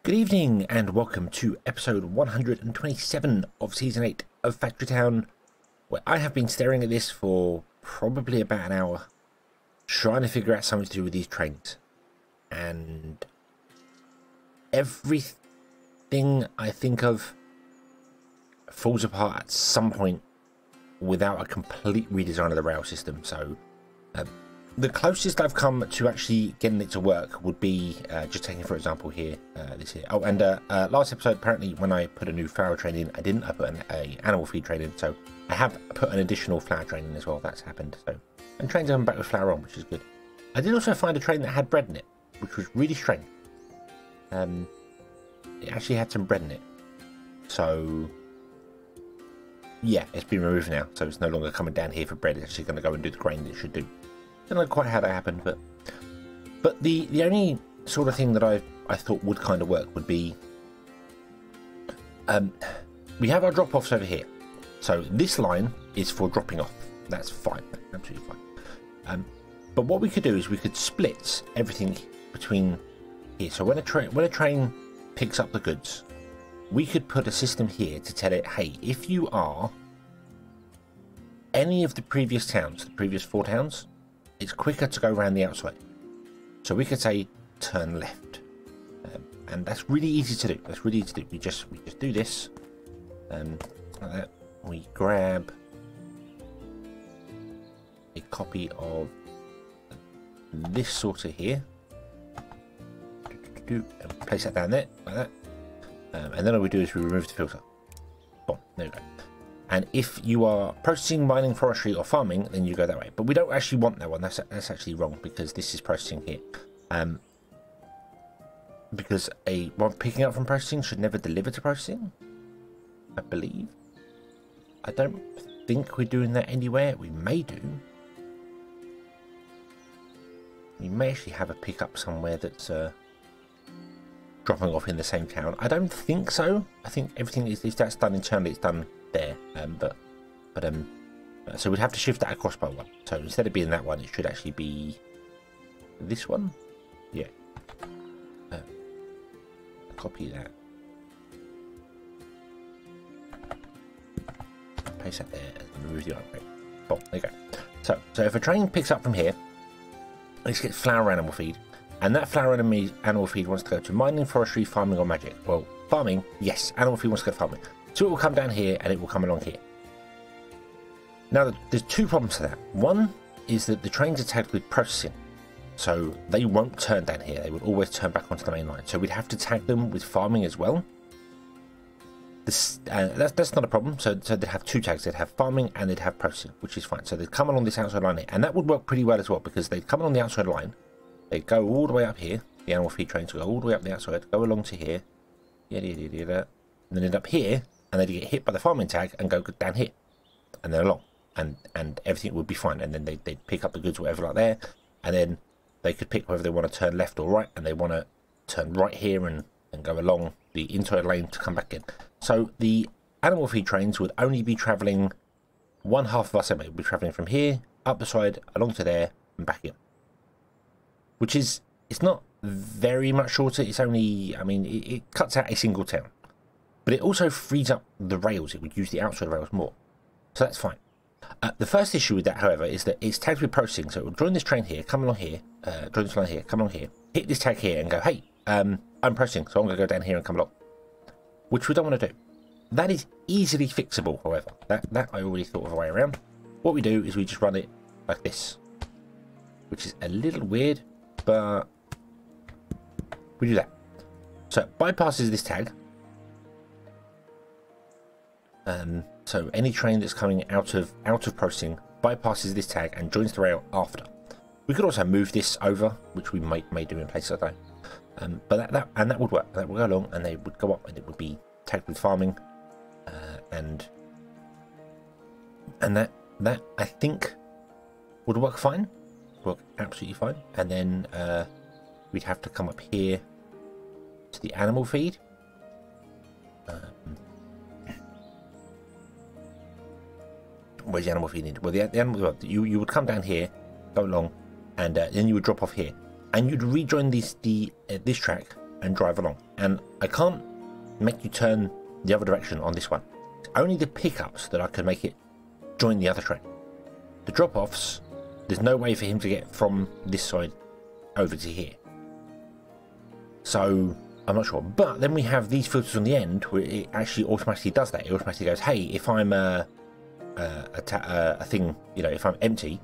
Good evening and welcome to episode 127 of season 8 of Factory Town, where I have been staring at this for probably about an hour, trying to figure out something to do with these trains. And everything I think of falls apart at some point without a complete redesign of the rail system. So the closest I've come to actually getting it to work would be just taking, for example, here, this here. Oh, and last episode, apparently, when I put a new flour train in, I didn't. I put an animal feed train in, so I have put an additional flour train in as well. That's happened. So, and trains are back with flour on, which is good. I did also find a train that had bread in it, which was really strange. It actually had some bread in it. So, yeah, it's been removed now, so it's no longer coming down here for bread. It's actually going to go and do the grain that it should do. I don't know quite how that happened, but the only sort of thing that I thought would kind of work would be we have our drop-offs over here, so this line is for dropping off. That's fine, absolutely fine. But what we could do is we could split everything between here. So when a train picks up the goods, we could put a system here to tell it, hey, if you are any of the previous towns, the previous 4 towns, it's quicker to go around the outside. So we could say turn left, and that's really easy to do. That's really easy to do. We just do this, like that. We grab a copy of this sorter here, and place that down there like that, and then all we do is we remove the filter. Boom, there we go. And if you are processing, mining, forestry, or farming, then you go that way. But we don't actually want that one. That's actually wrong, because this is processing here. Because one picking up from processing should never deliver to processing, I believe. I don't think we're doing that anywhere. We may do. We may actually have a pickup somewhere that's dropping off in the same town. I don't think so. I think everything is, if that's done internally, it's done there. So we'd have to shift that across by 1. So instead of being that one, it should actually be this one. Yeah. Copy that. Paste that there and remove the upgrade. Boom, there you go. So if a train picks up from here, let's get flour animal feed, and that flour animal feed wants to go to mining, forestry, farming, or magic. Well, farming, yes. Animal feed wants to go to farming. So it will come down here and it will come along here. Now, there's 2 problems to that. One is that the trains are tagged with processing, so they won't turn down here. They will always turn back onto the main line. So we'd have to tag them with farming as well. That's not a problem. So they'd have 2 tags. They'd have farming and they'd have processing, which is fine. So they'd come along this outside line here, and that would work pretty well as well, because they'd come along the outside line. They'd go all the way up here. The animal feed trains will go all the way up the outside, go along to here, and then end up here. And they'd get hit by the farming tag and go down here, and then along, and everything would be fine. And then they'd pick up the goods, whatever, like there, and then they could pick whether they want to turn left or right, and they want to turn right here and go along the inside lane to come back in. So the animal feed trains would only be travelling one half of our segment. It would be travelling from here up the side, along to there, and back in, which is, it's not very much shorter. It's only, I mean, it cuts out a single town. But it also frees up the rails. It would use the outside rails more. So that's fine. The first issue with that, however, is that it's tagged with processing. So it will join this train here, come along here, join this line here, come along here, hit this tag here and go, hey, I'm processing, so I'm going to go down here and come along. Which we don't want to do. That is easily fixable, however. That I already thought of a way around. What we do is we just run it like this, which is a little weird, but we do that. So it bypasses this tag. So any train that's coming out of processing bypasses this tag and joins the rail after. We could also move this over, which we may do in places, I don't know. But that would work. That would go along, and they would go up, and it would be tagged with farming, and that I think would work fine. Work absolutely fine. And then we'd have to come up here to the animal feed. Where's the animal feed needed? Well, the animal, you would come down here, go along, and then you would drop off here, and you'd rejoin this track and drive along. And I can't make you turn the other direction on this one. It's only the pickups that I can make it join the other train. The drop-offs, there's no way for him to get from this side over to here. So I'm not sure. But then we have these filters on the end where it actually automatically does that. It automatically goes, hey, if I'm a thing, you know, if I'm empty,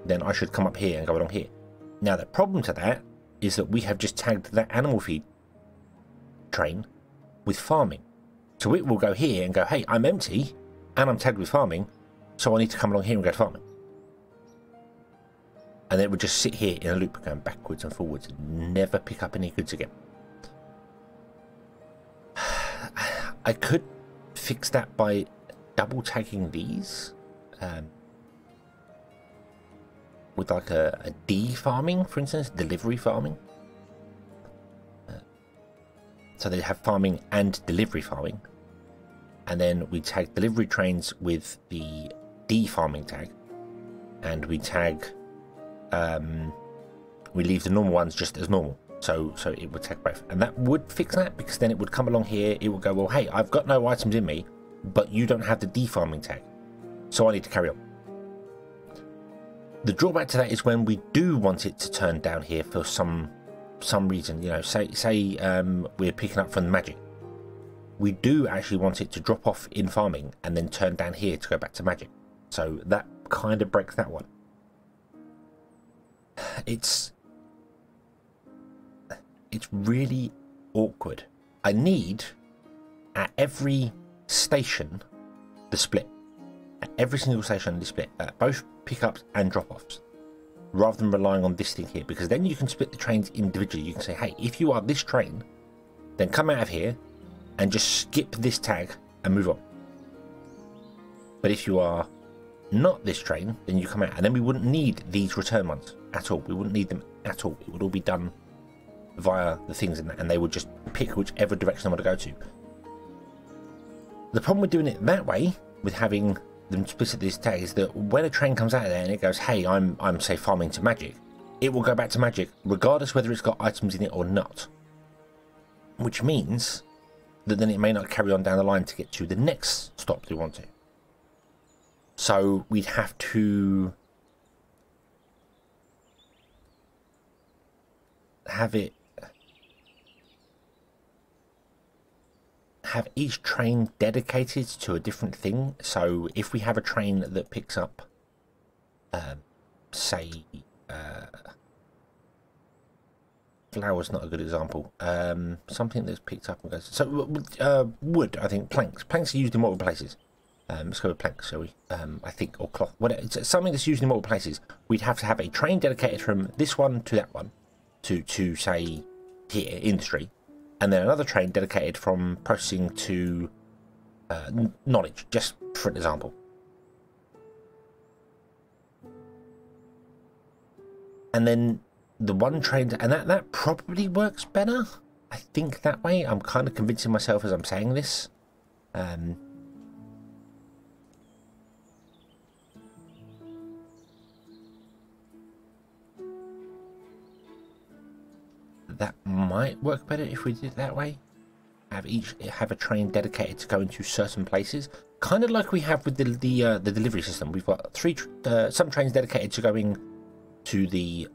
then I should come up here and go along here. Now the problem to that is that we have just tagged that animal feed train with farming. So it will go here and go, hey, I'm empty and I'm tagged with farming, so I need to come along here and go to farming. And it would just sit here in a loop going backwards and forwards and never pick up any goods again. I could fix that by double tagging these with like a D farming, for instance, delivery farming. So they have farming and delivery farming. And then we tag delivery trains with the D farming tag. And we tag, we leave the normal ones just as normal. So it would tag both. And that would fix that, because then it would come along here. It would go, well, hey, I've got no items in me, but you don't have the D farming tag. So I need to carry on. The drawback to that is when we do want it to turn down here for some reason, you know, say we're picking up from the magic. We do actually want it to drop off in farming and then turn down here to go back to magic. So that kind of breaks that one. It's really awkward. I need at every station the split. At every single station the split, both pickups and drop-offs, rather than relying on this thing here, because then you can split the trains individually. You can say, hey, if you are this train, then come out of here and just skip this tag and move on. But if you are not this train, then you come out, and then we wouldn't need these return ones at all. We wouldn't need them at all. It would all be done via the things in that, and they would just pick whichever direction they want to go to. The problem with doing it that way, with having them split these tags, is that when a train comes out of there and it goes, hey, I'm say farming to magic, it will go back to magic regardless whether it's got items in it or not, which means that then it may not carry on down the line to get to the next stop they want to. So we'd have to have each train dedicated to a different thing. So if we have a train that picks up say flour's not a good example, something that's picked up and goes, so wood, I think planks are used in multiple places. Let's go with planks, shall we? I think, or cloth, whatever. It's something that's used in multiple places. We'd have to have a train dedicated from this one to that one to say here, industry, and then another train dedicated from processing to knowledge, just for an example. And then the one train, and that probably works better, I think, that way. I'm kind of convincing myself as I'm saying this. That might work better if we did it that way. Have a train dedicated to going to certain places, kind of like we have with the delivery system. We've got some trains dedicated to going to the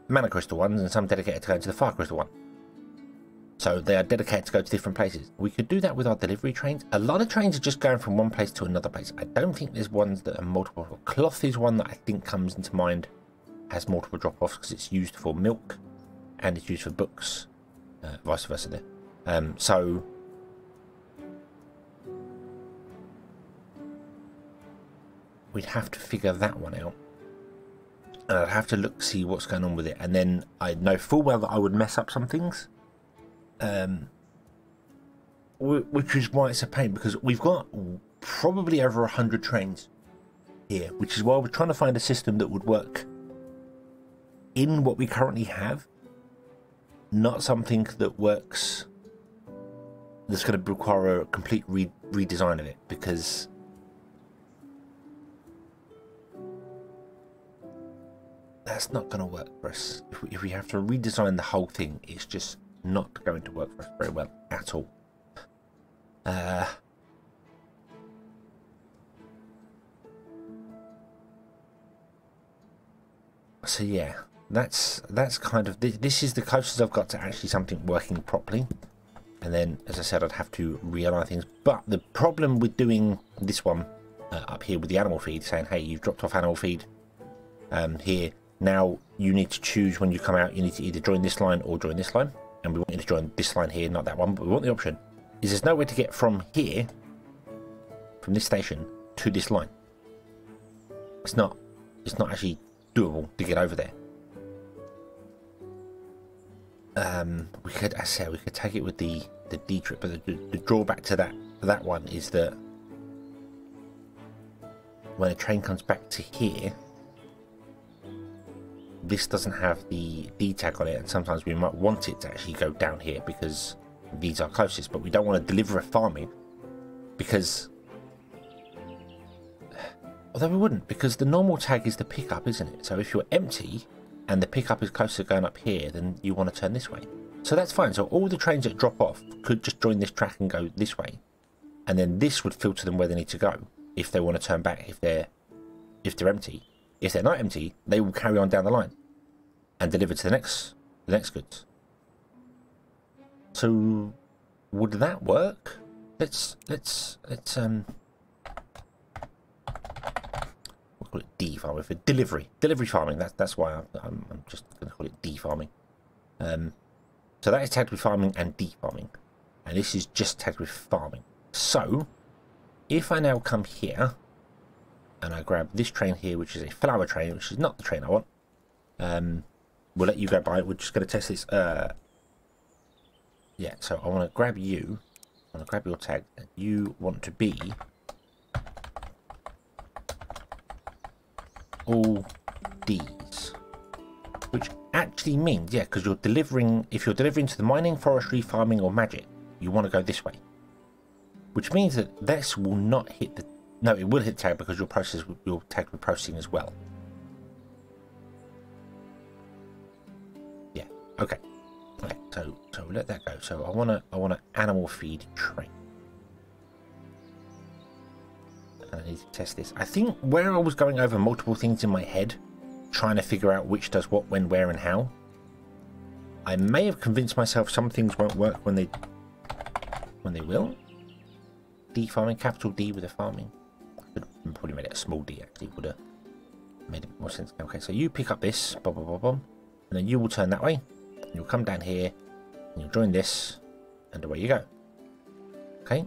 mana crystal ones, and some dedicated to going to the fire crystal one. So they are dedicated to go to different places. We could do that with our delivery trains. A lot of trains are just going from one place to another place. I don't think there's ones that are multiple. Cloth is one that I think comes into mind, has multiple drop-offs because it's used for milk and it's used for books, vice versa there. So we'd have to figure that one out. And I'd have to see what's going on with it. And then I know full well that I would mess up some things. Which is why it's a pain, because we've got probably over 100 trains here, which is why we're trying to find a system that would work in what we currently have, not something that works that's going to require a complete redesign of it, because that's not going to work for us. If we have to redesign the whole thing, it's just not going to work for us very well at all. So yeah, that's kind of this is the closest I've got to actually something working properly. And then, as I said, I'd have to realign things. But the problem with doing this one up here with the animal feed, saying, hey, you've dropped off animal feed here. Now you need to choose when you come out. You need to either join this line or join this line. And we want you to join this line here, not that one. But we want the option is there's no way to get from here, from this station, to this line. It's not actually doable to get over there. We could, as I say, we could take it with the D trip, but the drawback to that one is that when a train comes back to here, this doesn't have the D tag on it, and sometimes we might want it to actually go down here because these are closest, but we don't want to deliver a farming because, although we wouldn't, because the normal tag is the pickup, isn't it? So if you're empty and the pickup is closer going up here, then you want to turn this way. So that's fine. So all the trains that drop off could just join this track and go this way, and then this would filter them where they need to go if they want to turn back, if they're empty. If they're not empty, they will carry on down the line and deliver to the next goods. So would that work? Let's we'll call it D farming for delivery farming. That's why I'm just going to call it D farming. So that is tagged with farming and D farming, and this is just tagged with farming. So if I now come here and I grab this train here, which is a flour train, which is not the train I want, we'll let you go by. We're just going to test this. Yeah, so I want to grab you. I want to grab your tag, and you want to be all D's, which actually means, yeah, because you're delivering, if you're delivering to the mining, forestry, farming, or magic, you want to go this way, which means that this will not hit the, no, it will hit tag because your process, your tag with processing as well. Yeah, okay. Right, so let that go. So I want to animal feed train. And I need to test this. I think where I was going over multiple things in my head, trying to figure out which does what, when, where, and how, I may have convinced myself some things won't work when they will. D farming, capital D with a farming. Could have probably made it a small d, actually. Would have made a bit more sense. Okay, so you pick up this, bum, bum, bum, bum, and then you will turn that way. And you'll come down here, and you'll join this, and away you go. Okay.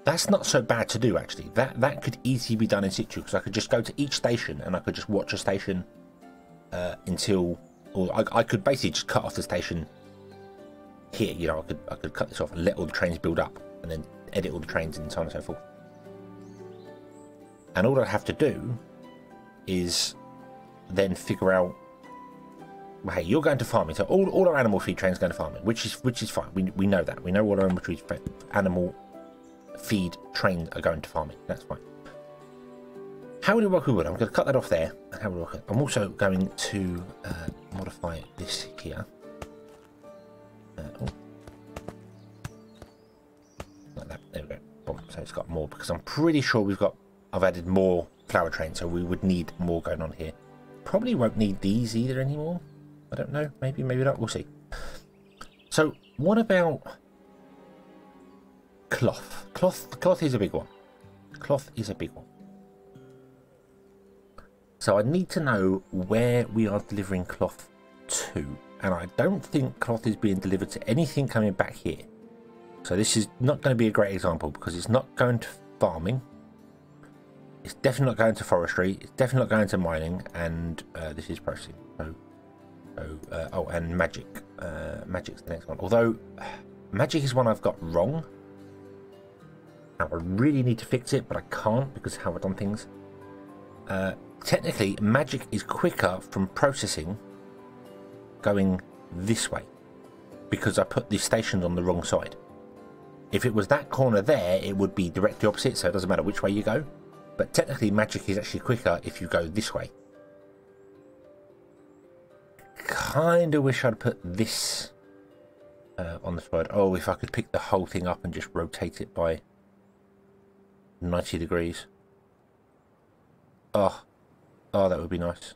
That's not so bad to do, actually. That could easily be done in situ, because I could just go to each station, and I could just watch a station until, or I could basically just cut off the station here. You know, I could cut this off and let all the trains build up, and then edit all the trains and so on and so forth. And all I have to do is then figure out, well, hey, you're going to farming, so all our animal feed trains going to farming, which is fine. We know that. We know all our animal feed trains are going to farming. That's fine. How would it work with wood? I'm going to cut that off there. And how would it work? I'm also going to modify this here. Like that. There we go. Boom. So it's got more, because I'm pretty sure I've added more flower trains, so we would need more going on here. Probably won't need these either anymore. I don't know. Maybe not. We'll see. So what about cloth? Cloth is a big one. Cloth is a big one. So I need to know where we are delivering cloth to. And I don't think cloth is being delivered to anything coming back here. So this is not going to be a great example, because it's not going to farming. It's definitely not going to forestry. It's definitely not going to mining. And this is processing. Oh, and magic. Magic's the next one. Although magic is one I've got wrong. And I really need to fix it, but I can't because of how I've done things. Technically, magic is quicker from processing going this way, because I put the stations on the wrong side. If it was that corner there, it would be directly opposite, so it doesn't matter which way you go. But technically, magic is actually quicker if you go this way. kind of wish I'd put this on the side. Oh, if I could pick the whole thing up and just rotate it by 90 degrees. Oh, that would be nice.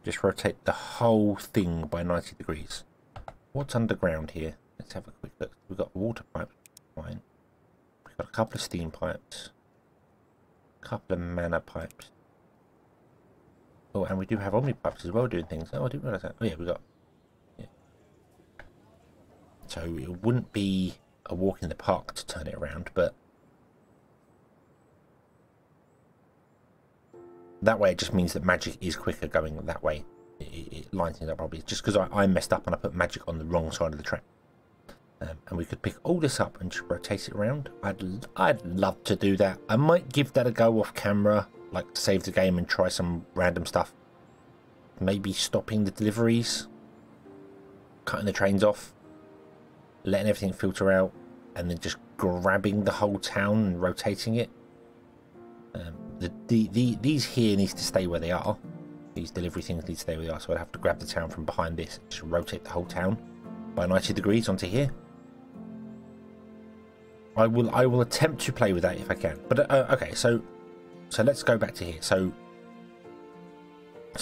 Just rotate the whole thing by 90 degrees. What's underground here? Let's have a quick look. We've got water pipes. Fine. We've got a couple of steam pipes. A couple of mana pipes. Oh, and we do have omni pipes as well doing things. Oh, I didn't realise that. Oh, yeah, we got... Yeah. So it wouldn't be a walk in the park to turn it around, but... that way it just means that magic is quicker going that way. It lines things up probably. Just because I messed up and I put magic on the wrong side of the track. And we could pick all this up and just rotate it around. I'd love to do that. I might give that a go off camera, like save the game and try some random stuff. Maybe stopping the deliveries, cutting the trains off, letting everything filter out, and then just grabbing the whole town and rotating it. These here needs to stay where they are. These delivery things need to stay where they are, so I'd have to grab the town from behind this and just rotate the whole town by 90 degrees onto here. I will attempt to play with that if I can. But okay, so let's go back to here. So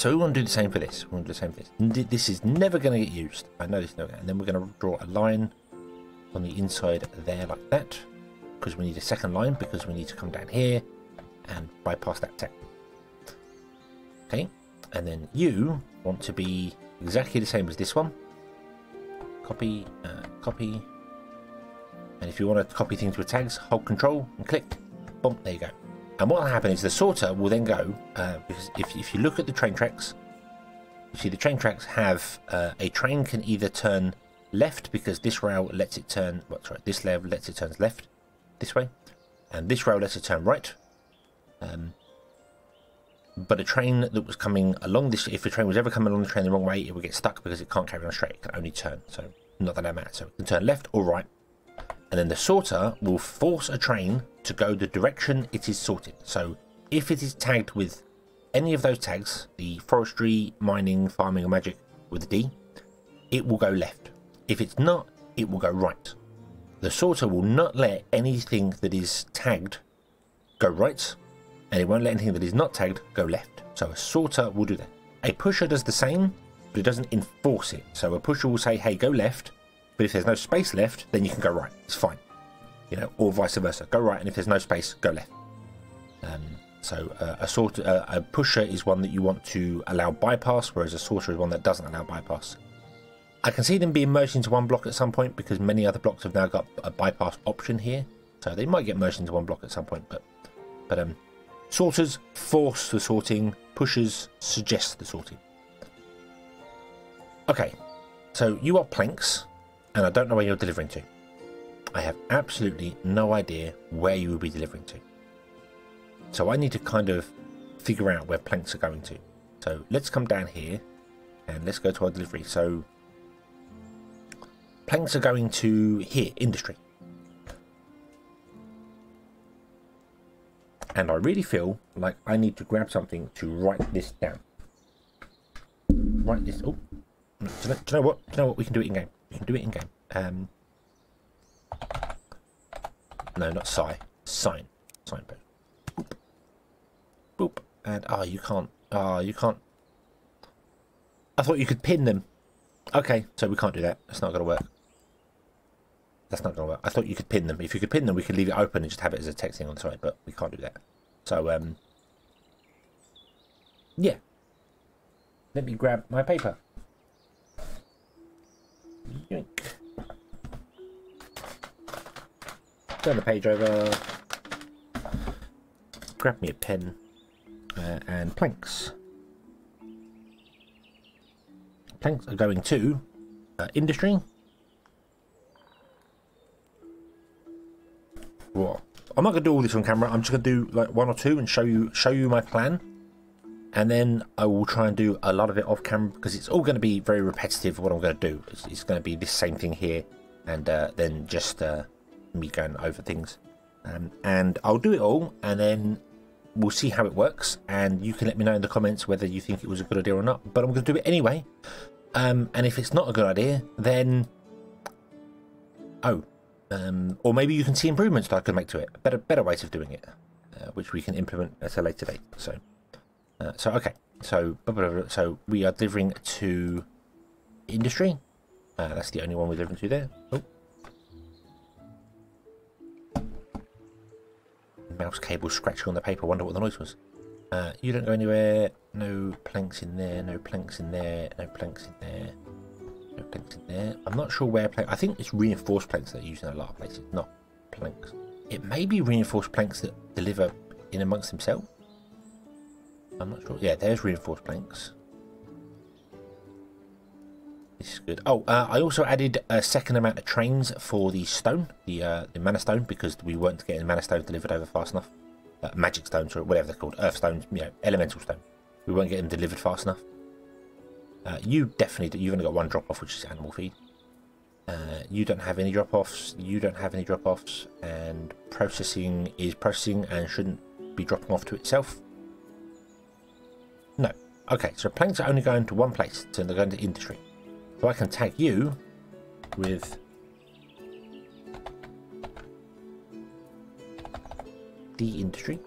we want to do the same for this. We want to do the same for this. This is never going to get used. I know this. And then we're going to draw a line on the inside there like that, because we need a second line, because we need to come down here and bypass that tech. Okay, and then you want to be exactly the same as this one. Copy, copy. And if you want to copy things with tags, hold control and click. Boom, there you go. And what will happen is the sorter will then go, because if you look at the train tracks, you see the train tracks have a train can either turn left because this rail lets it turn, this rail lets it turn left this way, and this rail lets it turn right. But a train that was coming along this, if a train was ever coming along the train the wrong way, it would get stuck because it can't carry on straight. It can only turn. So not that matters. So it can turn left or right. And then the sorter will force a train to go the direction it is sorted. So if it is tagged with any of those tags, the forestry, mining, farming, or magic with a D, it will go left. If it's not, it will go right. The sorter will not let anything that is tagged go right, and it won't let anything that is not tagged go left. So a sorter will do that. A pusher does the same, but it doesn't enforce it. So a pusher will say, hey, go left, but if there's no space left, then you can go right. It's fine. You know, or vice versa. Go right, and if there's no space, go left. A pusher is one that you want to allow bypass, whereas a sorter is one that doesn't allow bypass. I can see them being merged into one block at some point because many other blocks have now got a bypass option here. So they might get merged into one block at some point, but sorters force the sorting, pushers suggest the sorting. Okay, so you are planks, and I don't know where you're delivering to. I have absolutely no idea where you will be delivering to. So I need to kind of figure out where planks are going to. So let's come down here, and let's go to our delivery. So planks are going to here, industry. And I really feel like I need to grab something to write this down. Write this. Oh, do you know what? Do you know what? We can do it in game. We can do it in game. No, not sign. Signpost. Boop. Boop. And you can't. You can't. I thought you could pin them. Okay, so we can't do that. That's not going to work. That's not going to work. I thought you could pin them. If you could pin them, we could leave it open and just have it as a text thing on the side, but we can't do that. So, yeah. Let me grab my paper. Yoink. Turn the page over. Grab me a pen and planks. Planks are going to industry. What? I'm not going to do all this on camera. I'm just going to do like one or two and show you my plan, and then I will try and do a lot of it off camera because it's all going to be very repetitive. What I'm going to do it's going to be this same thing here, and then just me going over things, and I'll do it all, and then we'll see how it works, and you can let me know in the comments whether you think it was a good idea or not. But I'm going to do it anyway And if it's not a good idea, then or maybe you can see improvements that I could make to it. Better ways of doing it, which we can implement at a later date. So okay. So we are delivering to industry. That's the only one we're delivering to there. Oh. Mouse cable scratching on the paper. Wonder what the noise was. You don't go anywhere. No planks in there. No planks in there. No planks in there. No planks in there. I'm not sure where planks. I think it's reinforced planks that are used in a lot of places, not planks. It may be reinforced planks that deliver in amongst themselves. I'm not sure. Yeah, there's reinforced planks. This is good. Oh, I also added a second amount of trains for the stone, the mana stone, because we weren't getting mana stone delivered over fast enough. Magic stones or whatever they're called, earth stones, you know, elemental stone. We weren't getting them delivered fast enough. You definitely, you've only got one drop off, which is animal feed. You don't have any drop offs. You don't have any drop offs, and processing is processing and shouldn't be dropping off to itself. No. Okay, so planks are only going to one place, so they're going to industry. So I can tag you with the industry,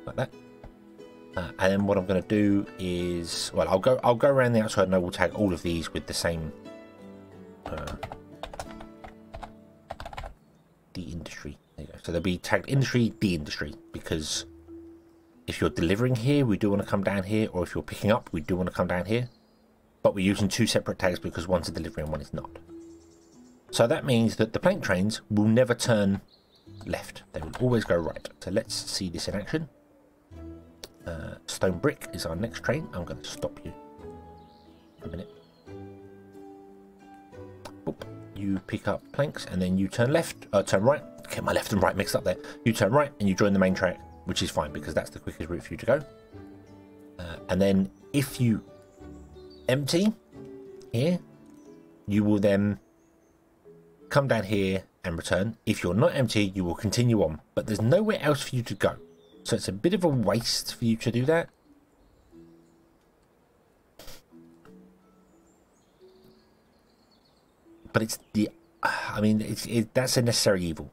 like that. And then what I'm going to do is, well, I'll go around the outside and I will tag all of these with the same the industry. There you go. So they'll be tagged industry, the industry, because if you're delivering here, we do want to come down here, or if you're picking up, we do want to come down here. But we're using two separate tags because one's a delivery and one is not. So that means that the plank trains will never turn left. They will always go right. So let's see this in action. Stone brick is our next train. I'm going to stop you a minute. Oop. You pick up planks and then you turn left, turn right. Get my left and right mixed up there. You turn right and you join the main track, which is fine because that's the quickest route for you to go. And then if you empty here, you will then come down here and return. If you're not empty, you will continue on, but there's nowhere else for you to go. So it's a bit of a waste for you to do that. But it's the, I mean, that's a necessary evil.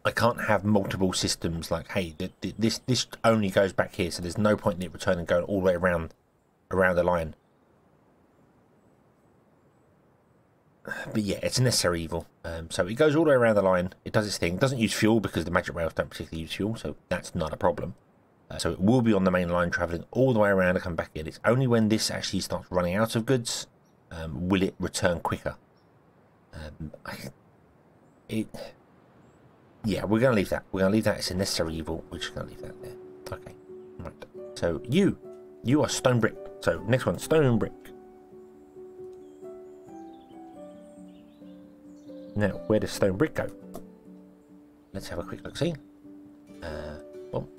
I can't have multiple systems like, hey, this only goes back here, so there's no point in it returning going all the way around the line. But yeah, it's a necessary evil. So it goes all the way around the line. It does its thing. It doesn't use fuel because the magic rails don't particularly use fuel, so that's not a problem. So it will be on the main line, travelling all the way around and come back in. It's only when this actually starts running out of goods will it return quicker. Yeah, we're going to leave that. We're going to leave that. It's a necessary evil. We're just going to leave that there. Okay, right. So you are stone brick. So next one, stone brick. Now, where does stone brick go? Let's have a quick look. See, bump,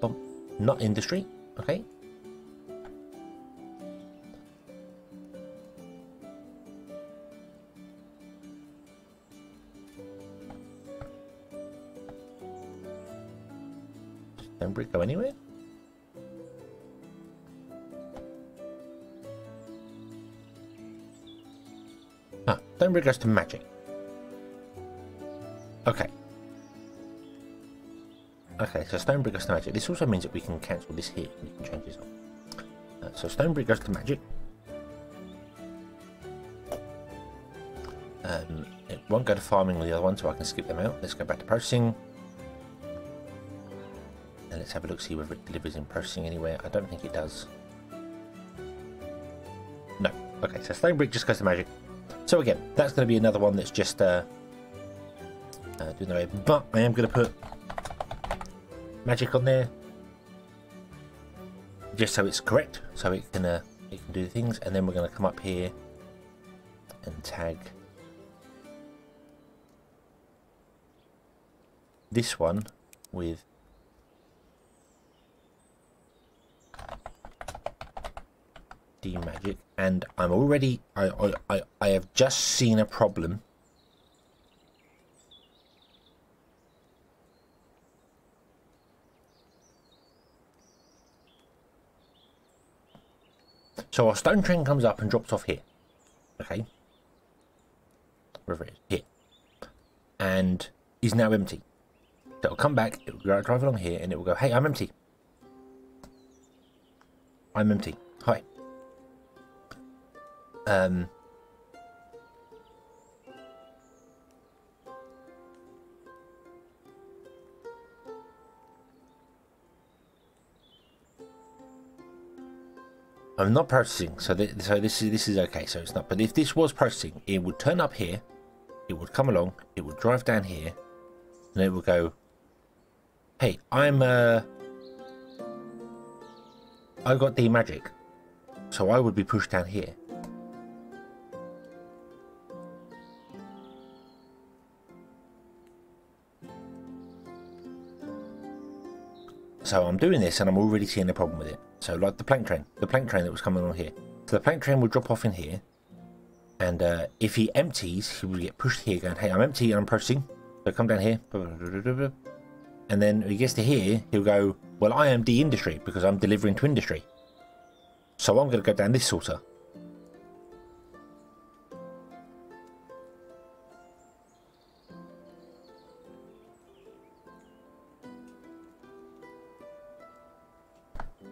bump. Not industry. Okay. Stone brick go anywhere? Stone brick goes to magic. Okay. Okay, so stone brick goes to magic. This also means that we can cancel this here. We can change this on. So stone brick goes to magic. It won't go to farming with the other one, so I can skip them out. Let's go back to processing. And let's have a look, see whether it delivers in processing anywhere. I don't think it does. No. Okay, so stone brick just goes to magic. So again, that's going to be another one that's just doing the way. But I am going to put magic on there, just so it's correct, so it can do the things. And then we're going to come up here and tag this one with magic, and I'm already I have just seen a problem. So our stone train comes up and drops off here. Okay. Wherever it is. Here. And is now empty. So it'll come back, it will drive along here, and it will go, hey, I'm empty. I'm empty. Hi. I'm not processing, so this is okay. So it's not. But if this was processing, it would turn up here, it would come along, it would drive down here, and it would go, "Hey, I got the magic, so I would be pushed down here." So I'm doing this, and I'm already seeing a problem with it. So like the plank train that was coming on here. So the plank train will drop off in here, and if he empties, he will get pushed here, going, "Hey, I'm empty and I'm processing." So come down here, and then when he gets to here, he'll go, "Well, I am industry because I'm delivering to industry. So I'm going to go down this sorter."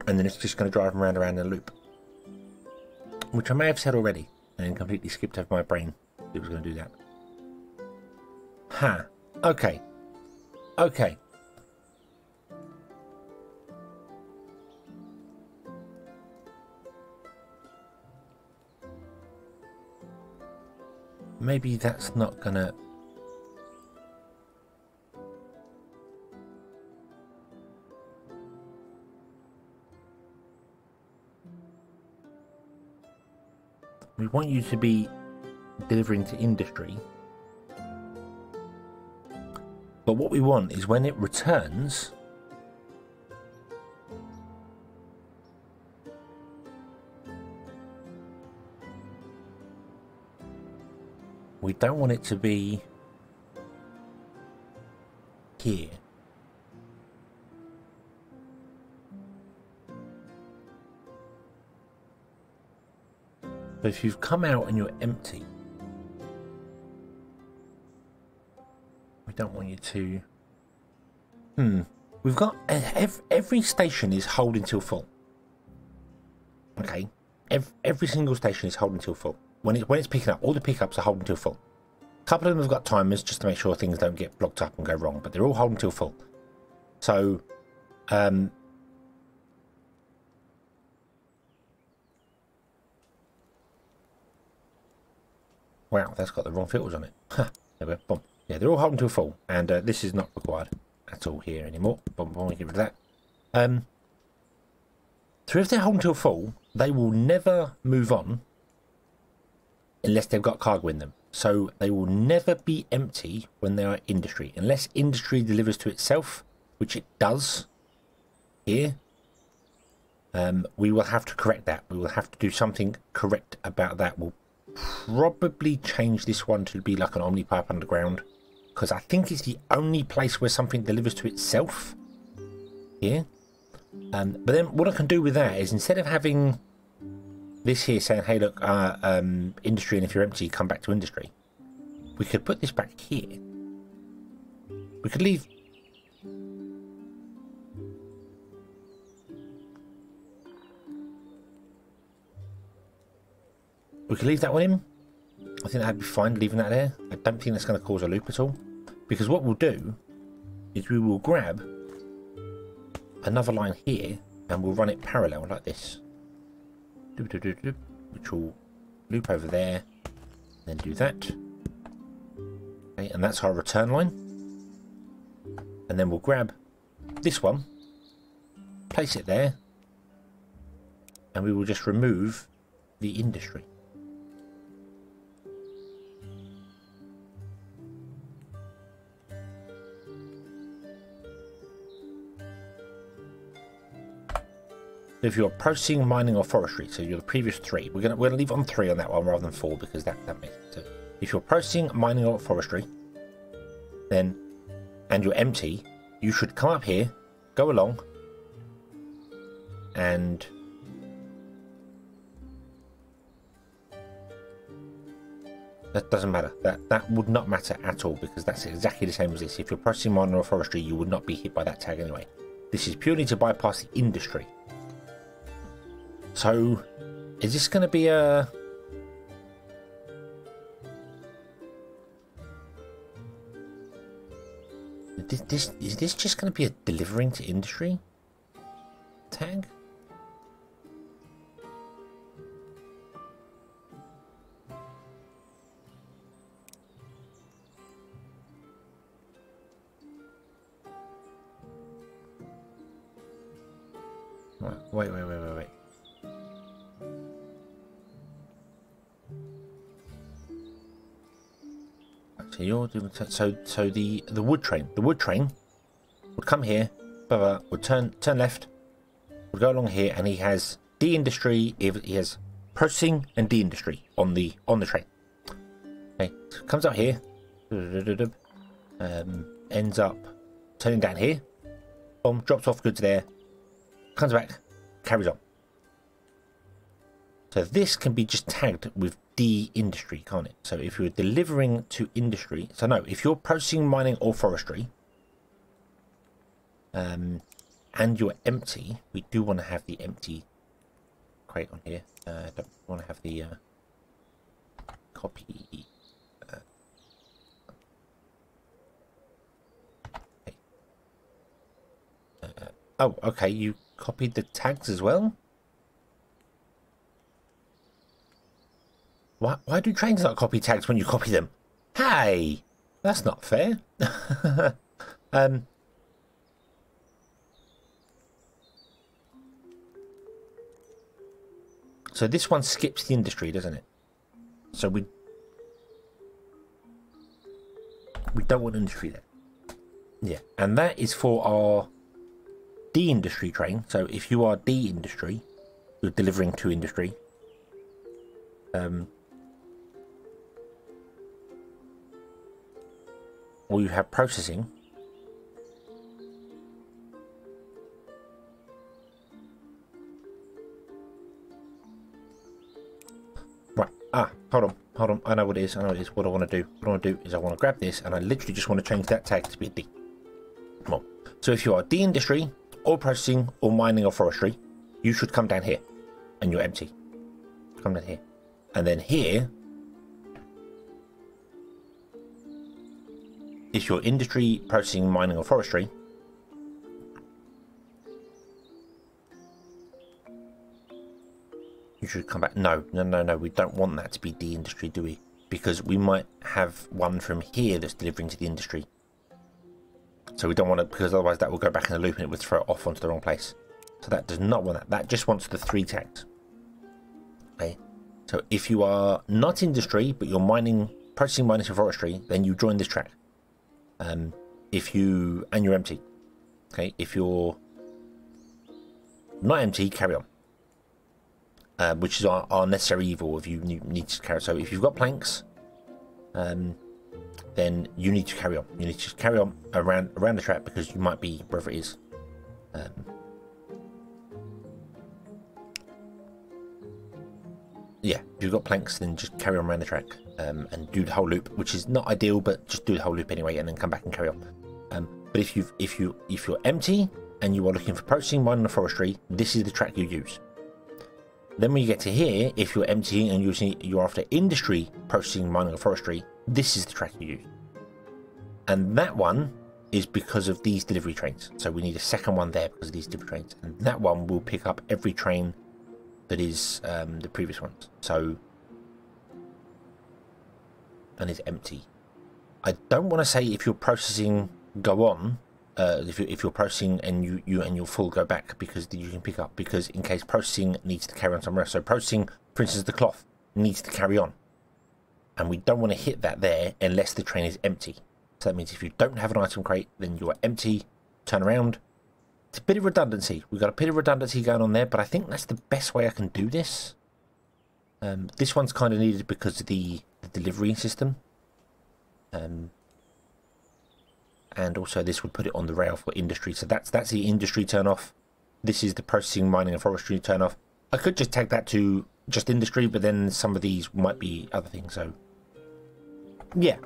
And then it's just going to drive him around in a loop. Which I may have said already, and then completely skipped over my brain. It was going to do that. Ha. Okay. Okay. Maybe that's not going to... We want you to be delivering to industry. But what we want is when it returns, we don't want it to be here. But if you've come out and you're empty, we don't want you to... We've got... Every station is holding till full. Okay? Every single station is holding till full. When it's picking up, all the pickups are holding till full. A couple of them have got timers just to make sure things don't get blocked up and go wrong, but they're all holding till full. So, wow, that's got the wrong filters on it. Huh, there we go. Boom. Yeah, they're all holding till full, and this is not required at all here anymore. Boom, boom, we get rid of that. So if they're holding till full, they will never move on unless they've got cargo in them. So they will never be empty when they are industry, unless industry delivers to itself, which it does here. We will have to correct that. We will have to do something correct about that. We'll probably change this one to be like an omni pipe underground, because I think it's the only place where something delivers to itself here. But then what I can do with that is, instead of having this here saying, "Hey, look, industry, and if you're empty, come back to industry," we could put this back here. We could leave... We could leave that one in. I think that'd be fine, leaving that there. I don't think that's going to cause a loop at all. Because what we'll do is we will grab another line here and we'll run it parallel like this. Which will loop over there, then do that. Okay, and that's our return line. And then we'll grab this one, place it there, and we will just remove the industry. If you're processing, mining, or forestry, so you're the previous three, we're gonna leave on 3 on that one rather than 4, because that makes it. So if you're processing, mining, or forestry, then, and you're empty, you should come up here, go along, and That doesn't matter. That would not matter at all, because that's exactly the same as this. If you're processing mining or forestry, you would not be hit by that tag anyway. This is purely to bypass the industry. So, is this going to be a... Is this just going to be a delivering to industry tag? Wait. So you're doing so the wood train would come here, would turn left, would go along here, and he has D industry. He has processing and D industry on the train. Okay, so comes out here, ends up turning down here. Boom, drops off goods there. Comes back, carries on. So this can be just tagged with D industry, can't it? So if you're delivering to industry, so no, if you're processing, mining or forestry, and you're empty, we do want to have the empty crate on here. Don't want to have the copy. Oh, okay, you copied the tags as well? Why do trains not copy tags when you copy them? Hey, that's not fair. So this one skips the industry, doesn't it? So we don't want industry there. Yeah, and that is for our D industry train. So if you are D industry, you're delivering to industry. Or you have processing. Right. Hold on. I know what it is. What I want to do. What I want to do is I want to grab this, and I literally just want to change that tag to be a D. Come on. So if you are D industry, or processing, or mining or forestry, you should come down here, and you're empty. Come down here, and then here, if you're industry, processing, mining or forestry, you should come back. No, we don't want that to be D industry, do we? Because we might have one from here that's delivering to the industry. So we don't want to, because otherwise that will go back in the loop and it would throw it off onto the wrong place. So that does not want that. That just wants the 3 tags. Okay. So if you are not industry, but you're mining, processing, mining and forestry, then you join this track. And you're empty. Okay. If you're not empty, carry on. Which is our necessary evil if you need to carry. So if you've got planks, then you need to carry on. You need to just carry on around the track, because you might be wherever it is. Yeah, if you've got planks, then just carry on around the track and do the whole loop, which is not ideal, but just do the whole loop anyway, and then come back and carry on. But if you're empty and you are looking for processing, mining, and forestry, this is the track you use. Then when you get to here, if you're emptying and you're after industry, processing, mining, or forestry, this is the track you use. And that one is because of these delivery trains. So we need a second one there because of these delivery trains. And that one will pick up every train that is the previous ones. So, and it's empty. I don't want to say if you're processing, go on. If you're processing and you're full, go back, because you can pick up, because in case processing needs to carry on somewhere else. So processing, for instance, the cloth needs to carry on, and we don't want to hit that there unless the train is empty. So that means if you don't have an item crate, then you are empty, turn around. It's a bit of redundancy. We've got a bit of redundancy going on there, but I think that's the best way I can do this. This one's kind of needed because of the delivery system. And also this would put it on the rail for industry. So that's the industry turn off. This is the processing, mining and forestry turn off. I could just tag that to just industry, but then some of these might be other things. So yeah.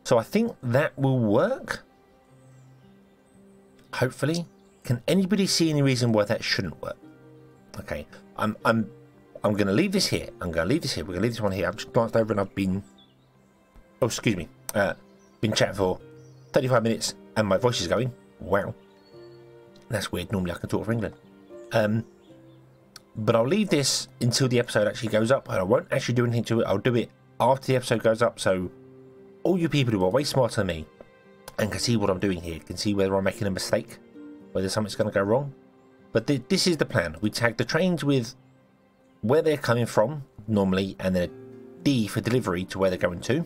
So I think that will work. Hopefully. Can anybody see any reason why that shouldn't work? Okay. I'm going to leave this here. I'm going to leave this here. We're going to leave this one here. I've just glanced over and I've been... Oh, excuse me. Been chatting for 35 minutes and my voice is going. Wow. That's weird. Normally I can talk for England. But I'll leave this until the episode actually goes up. And I won't actually do anything to it. I'll do it after the episode goes up. So all you people who are way smarter than me and can see what I'm doing here, can see whether I'm making a mistake, whether something's going to go wrong. But this is the plan. We tag the trains with where they're coming from, normally, and then a D for delivery to where they're going to.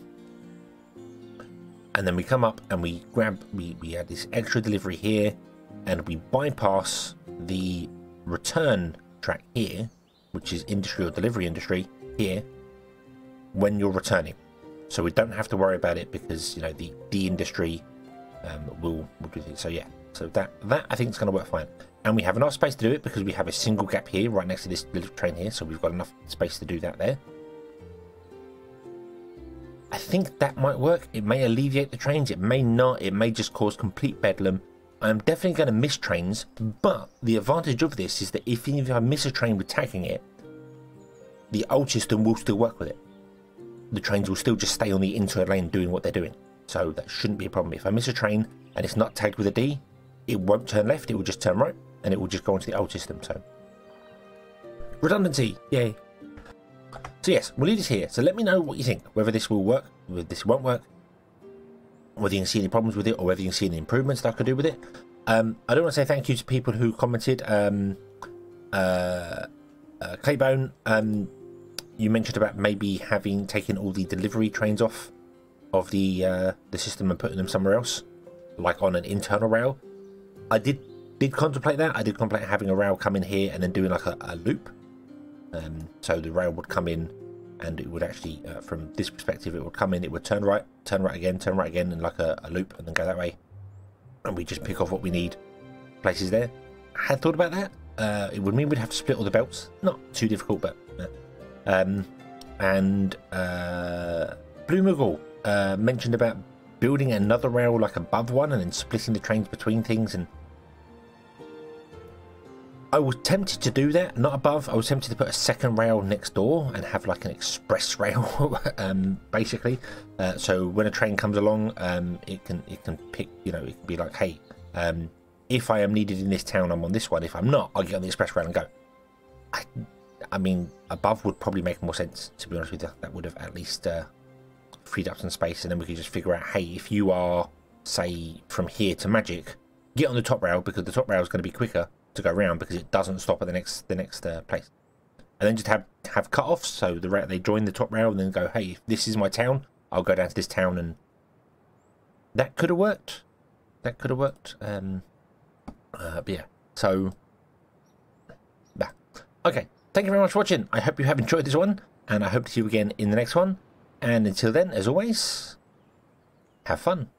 And then we come up and we grab, we add this extra delivery here, and we bypass the return track here, which is industry or delivery industry here, when you're returning. So we don't have to worry about it because, you know, the industry will do this. So yeah, so that I think is going to work fine. And we have enough space to do it because we have a single gap here right next to this little train here, so we've got enough space to do that there. I think that might work. It may alleviate the trains, it may not, it may just cause complete bedlam. I'm definitely going to miss trains, but the advantage of this is that if I miss a train with tagging it, the old system will still work with it. The trains will still just stay on the inter lane doing what they're doing. So that shouldn't be a problem. If I miss a train and it's not tagged with a D, it won't turn left, it will just turn right, and it will just go onto the old system. So redundancy, yay. So yes, we'll leave this here. So let me know what you think, whether this will work, whether this won't work, whether you can see any problems with it, or whether you can see any improvements that I could do with it. I do want to say thank you to people who commented. Claybone, you mentioned about maybe having taken all the delivery trains off of the system and putting them somewhere else, like on an internal rail. I did contemplate that. I did contemplate having a rail come in here and then doing like a loop. So the rail would come in and it would actually, from this perspective, it would come in, it would turn right again, and like a loop, and then go that way. And we just pick off what we need, places there. I had thought about that. It would mean we'd have to split all the belts. Not too difficult, but... Blue Moogle mentioned about building another rail like above one and then splitting the trains between things, and I was tempted to do that, not above. I was tempted to put a second rail next door and have like an express rail, basically. So when a train comes along, it can pick, you know, it can be like, hey, if I am needed in this town, I'm on this one. If I'm not, I'll get on the express rail and go. I mean, above would probably make more sense, to be honest with you. That would have at least freed up some space, and then we could just figure out, hey, if you are, say, from here to Magic, get on the top rail, because the top rail is going to be quicker to go around because it doesn't stop at the next place. And then just have cut-offs, so they join the top rail and then go, hey, if this is my town, I'll go down to this town, and that could have worked. That could have worked. But yeah, so okay. Thank you very much for watching. I hope you have enjoyed this one, and I hope to see you again in the next one. And until then, as always, have fun.